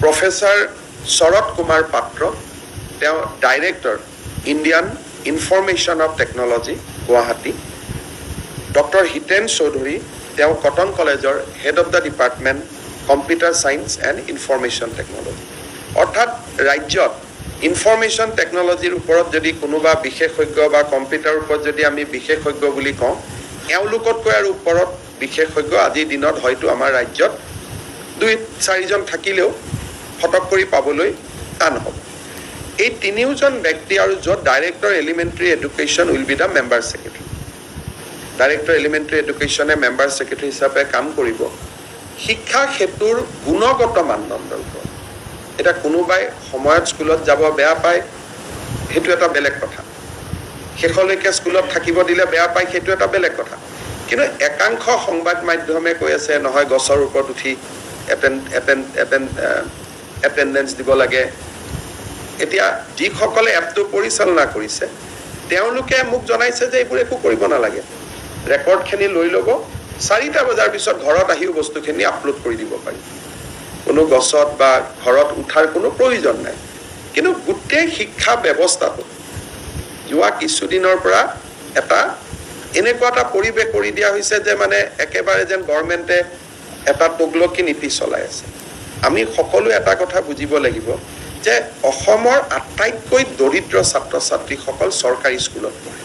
Professor শৰৎ কুমাৰ পাত্ৰ, তেওঁ director Indian information of technology Guwahati, doctor Hiten Choudhury, তেওঁ Cotton কলেজৰ head of the department computer science and information technology. অৰ্থাৎ ৰাজ্যত information টেকনলজিৰ ওপৰত যদি কোনোবা বিশেষজ্ঞ বা কম্পিউটাৰৰ ওপৰত যদি আমি বিশেষজ্ঞ বুলি কওঁ, এওঁলোকতকৈ আৰু ওপৰত বিশেষজ্ঞ আজিৰ দিনত হয়তো আমাৰ ৰাজ্যত 2-4জন থাকিলেও ফটক কৰি পাবলৈ টান হ'ব। এই তিনিওজন ব্যক্তি আৰু য'ত director elementary education will be the member secretary. Director elementary এডুকেশ্যনে মেম্বাৰ ছেক্ৰেটাৰী হিচাপে কাম কৰিব শিক্ষা ক্ষেত্ৰৰ গুণগত মানদণ্ডৰ ওপৰত। এতিয়া কোনোবাই সময়ত স্কুলত যাব বেয়া পায়, সেইটো এটা বেলেগ কথা। শেষলৈকে স্কুলত থাকিব দিলে বেয়া পায়, সেইটো এটা বেলেগ কথা। কিন্তু একাংশ সংবাদ মাধ্যমে কৈ আছে নহয় গছৰ ওপৰত উঠি এটেণ্ডেঞ্চ দিব লাগে। এতিয়া যিসকলে এপটো পৰিচালনা কৰিছে তেওঁলোকে মোক জনাইছে যে এইবোৰ একো কৰিব নালাগে, ৰেকৰ্ডখিনি লৈ ল'ব, 4টা বজাৰ পিছত ঘৰত আহিও বস্তুখিনি আপলোড কৰি দিব পাৰি, কোনো গছত বা ঘৰত উঠাৰ কোনো প্ৰয়োজন নাই। কিন্তু গোটেই শিক্ষা ব্যৱস্থাটো যোৱা কিছুদিনৰ পৰা এনেকুৱা এটা পৰিৱেশ কৰি দিয়া হৈছে যে মানে একেবাৰে যেন গভৰ্ণমেণ্টে এটা তুগলকি নীতি চলাই আছে। আমি সকলোৱে এটা কথা বুজিব লাগিব যে অসমৰ আটাইতকৈ দৰিদ্ৰ ছাত্ৰ ছাত্ৰীসকল চৰকাৰী স্কুলত পঢ়ে,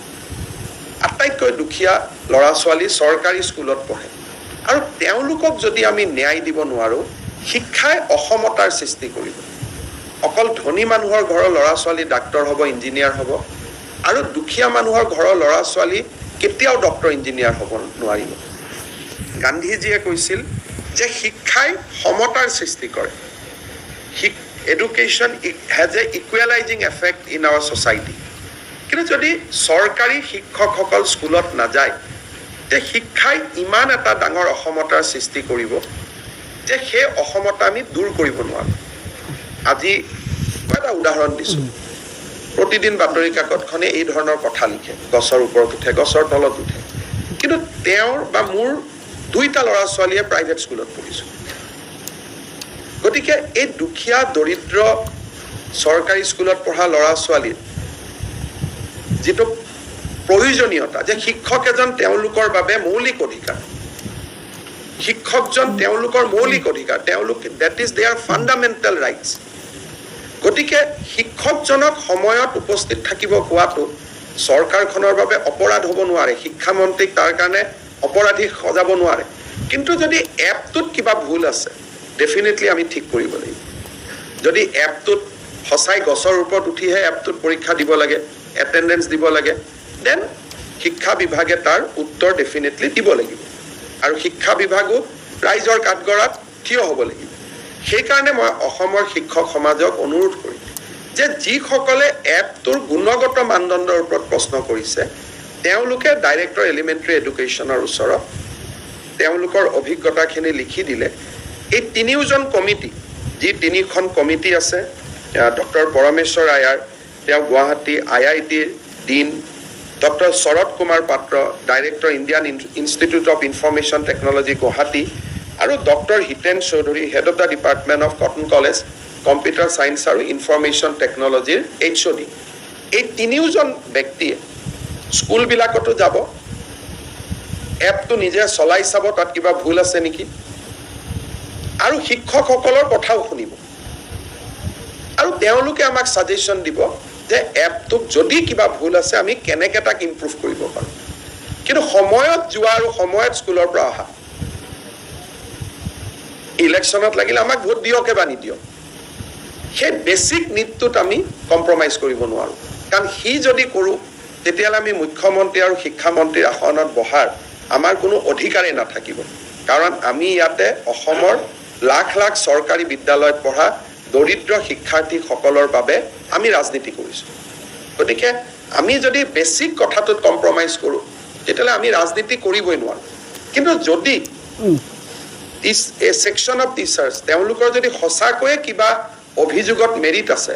আটাইতকৈ দুখীয়া ল'ৰা ছোৱালী চৰকাৰী স্কুলত পঢ়ে। আৰু তেওঁলোকক যদি আমি ন্যায় দিব নোৱাৰোঁ, শিক্ষাই অসমতাৰ সৃষ্টি কৰিব। অকল ধনী মানুহৰ ঘৰৰ ল'ৰা ছোৱালী ডাক্তৰ হ'ব, ইঞ্জিনিয়াৰ হ'ব, আৰু দুখীয়া মানুহৰ ঘৰৰ ল'ৰা ছোৱালী কেতিয়াও ডক্তৰ ইঞ্জিনিয়াৰ হ'ব নোৱাৰিব। গান্ধীজীয়ে কৈছিল যে শিক্ষাই সমতাৰ সৃষ্টি কৰে। Education has a equalising effect in our society. কিন্তু যদি চৰকাৰী শিক্ষকসকল স্কুলত নাযায়, যে শিক্ষাই ইমান এটা ডাঙৰ অসমতাৰ সৃষ্টি কৰিব যে সেই অসমতা আমি দূৰ কৰিব নোৱাৰোঁ। আজি মই এটা উদাহৰণ দিছোঁ, প্ৰতিদিন বাতৰি কাকতখনে এই ধৰণৰ কথা লিখে, গছৰ ওপৰত উঠে, গছৰ তলত উঠে। কিন্তু তেওঁৰ বা মোৰ 2টা ল'ৰা ছোৱালীয়ে প্ৰাইভেট স্কুলত পঢ়িছোঁ। গতিকে এই দুখীয়া দৰিদ্ৰ চৰকাৰী স্কুলত পঢ়া ল'ৰা ছোৱালীৰ যিটো প্ৰয়োজনীয়তা যে শিক্ষক এজন তেওঁলোকৰ বাবে মৌলিক অধিকাৰ, শিক্ষকজন তেওঁলোকৰ মৌলিক অধিকাৰ, that is their fundamental rights. গতিকে শিক্ষকজনক সময়ত উপস্থিত থাকিব কোৱাটো চৰকাৰখনৰ বাবে অপৰাধ হ'ব নোৱাৰে, শিক্ষামন্ত্ৰীক তাৰ কাৰণে অপৰাধী সজাব নোৱাৰে। কিন্তু যদি এপটোত কিবা ভুল আছে, ডেফিনেটলি আমি ঠিক কৰিব লাগিব। যদি এপটোত সঁচাই গছৰ ওপৰত উঠিহে এপটোত পৰীক্ষা দিব লাগে, এটেণ্ডেঞ্চ দিব লাগে, দেন শিক্ষা বিভাগে তাৰ উত্তৰ ডেফিনেটলি দিব লাগিব। আৰু শিক্ষা বিভাগো ৰাইজৰ কাঠগড়াত থিয় হ'ব লাগিব। সেইকাৰণে মই অসমৰ শিক্ষক সমাজক অনুৰোধ কৰিম যে যিসকলে এপটোৰ গুণগত মানদণ্ডৰ ওপৰত প্ৰশ্ন কৰিছে তেওঁলোকে ডাইৰেক্টৰ এলিমেণ্টাৰী এডুকেশ্যনৰ ওচৰত তেওঁলোকৰ অভিজ্ঞতাখিনি লিখি দিলে এই তিনিওজন কমিটি, যি 3খন কমিটি আছে, ডক্টৰ পৰমেশ্বৰ আয়াৰ, তেওঁ গুৱাহাটী IITৰ dean, doctor Sarat Kumar Patra, director Indian Institute of Information Technology Guwahati, আৰু doctor Hiten Choudhury, head of the department of Cotton College computer science আৰু ইনফৰমেশ্যন টেকনলজিৰ HOD, এই তিনিওজন ব্যক্তিয়ে স্কুলবিলাকতো যাব, এপটো নিজে চলাই চাব তাত কিবা ভুল আছে নেকি, আৰু শিক্ষকসকলৰ কথাও শুনিব। আৰু তেওঁলোকে আমাক ছাজেশ্যন দিব যে এপটোক যদি কিবা ভুল আছে আমি কেনেকৈ তাক ইমপ্ৰুভ কৰিব পাৰোঁ। কিন্তু সময়ত যোৱা আৰু সময়ত স্কুলৰ পৰা অহা, ইলেকশ্যনত লাগিলে আমাক ভোট দিয়কে বা নিদিয়ক, সেই বেছিক নীডটোত আমি কম্প্ৰমাইজ কৰিব নোৱাৰোঁ। কাৰণ সি যদি কৰোঁ তেতিয়াহ'লে আমি মুখ্যমন্ত্ৰী আৰু শিক্ষামন্ত্ৰীৰ আসনত বহাৰ আমাৰ কোনো অধিকাৰেই নাথাকিব। কাৰণ আমি ইয়াতে অসমৰ লাখ লাখ চৰকাৰী বিদ্যালয়ত পঢ়া দৰিদ্ৰ শিক্ষাৰ্থীসকলৰ বাবে আমি ৰাজনীতি কৰিছোঁ। গতিকে আমি যদি বেছিক কথাটোত কম্প্ৰমাইজ কৰোঁ তেতিয়াহ'লে আমি ৰাজনীতি কৰিবই নোৱাৰোঁ। কিন্তু যদি ছেকশ্যন অফ টিচাৰ্ছ তেওঁলোকৰ যদি সঁচাকৈয়ে কিবা অভিযোগত মেৰিট আছে,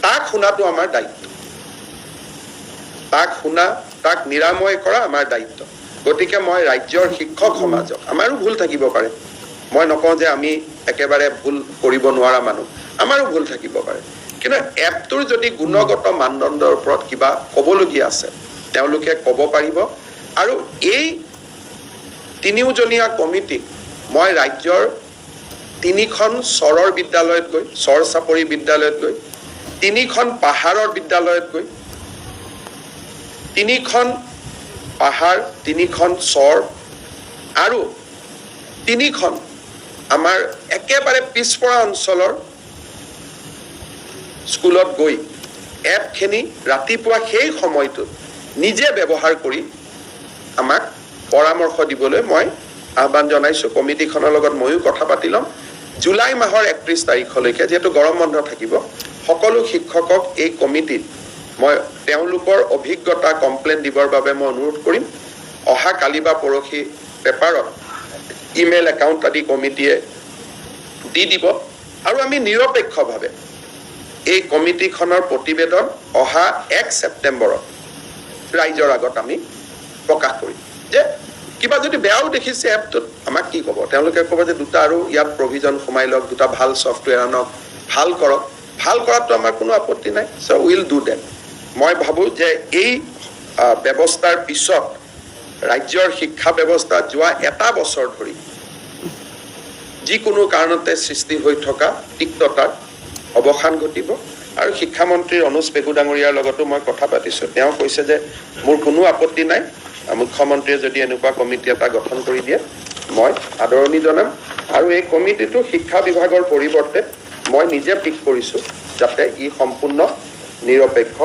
তাক শুনাটো আমাৰ দায়িত্ব, তাক শুনা, তাক নিৰাময় কৰা আমাৰ দায়িত্ব। গতিকে মই ৰাজ্যৰ শিক্ষক সমাজক, আমাৰো ভুল থাকিব পাৰে, মই নকওঁ যে আমি একেবাৰে ভুল কৰিব নোৱাৰা মানুহ, আমাৰো ভুল থাকিব পাৰে, কিন্তু এপটোৰ যদি গুণগত মানদণ্ডৰ ওপৰত কিবা ক'বলগীয়া আছে তেওঁলোকে ক'ব পাৰিব। আৰু এই তিনিওজনীয়া কমিটিক মই ৰাজ্যৰ 3খন চৰৰ বিদ্যালয়ত গৈ, চৰ চাপৰি বিদ্যালয়ত গৈ, 3খন পাহাৰৰ বিদ্যালয়ত গৈ, 3খন পাহাৰ, 3খন চৰ আৰু 3খন আমাৰ একেবাৰে পিছপৰা অঞ্চলৰ স্কুলত গৈ এপখিনি ৰাতিপুৱা সেই সময়টোত নিজে ব্যৱহাৰ কৰি আমাক পৰামৰ্শ দিবলৈ মই আহ্বান জনাইছোঁ। কমিটিখনৰ লগত ময়ো কথা পাতি ল'ম। জুলাই মাহৰ 31 তাৰিখলৈকে যিহেতু গৰম বন্ধ থাকিব, সকলো শিক্ষকক এই কমিটিত মই তেওঁলোকৰ অভিজ্ঞতা কমপ্লেইন দিবৰ বাবে মই অনুৰোধ কৰিম। অহা কালি বা পৰহি পেপাৰত ইমেইল একাউণ্ট আদি কমিটিয়ে দি দিব আৰু আমি নিৰপেক্ষভাৱে এই কমিটিখনৰ প্ৰতিবেদন অহা 1 ছেপ্টেম্বৰত ৰাইজৰ আগত আমি প্ৰকাশ কৰিম। যে কিবা যদি বেয়াও দেখিছে এপটোত আমাক কি ক'ব, তেওঁলোকে ক'ব যে দুটা আৰু ইয়াত প্ৰভিজন সোমাই লওক, দুটা ভাল ছফ্টৱেৰ আনক, ভাল কৰক। ভাল কৰাটো আমাৰ কোনো আপত্তি নাই, চ' উইল ডু ডেট। মই ভাবোঁ যে এই ব্যৱস্থাৰ পিছত ৰাজ্যৰ শিক্ষা ব্যৱস্থা যোৱা এটা বছৰ ধৰি যিকোনো কাৰণতে সৃষ্টি হৈ থকা তিক্ততাৰ অৱসান ঘটিব। আৰু শিক্ষামন্ত্ৰী অনুজ পেগু ডাঙৰীয়াৰ লগতো মই কথা পাতিছোঁ। তেওঁ কৈছে যে মোৰ কোনো আপত্তি নাই, মুখ্যমন্ত্ৰীয়ে যদি এনেকুৱা কমিটি এটা গঠন কৰি দিয়ে মই আদৰণি জনাম। আৰু এই কমিটিটো শিক্ষা বিভাগৰ পৰিৱৰ্তে মই নিজে পিক কৰিছোঁ যাতে ই সম্পূৰ্ণ নিৰপেক্ষ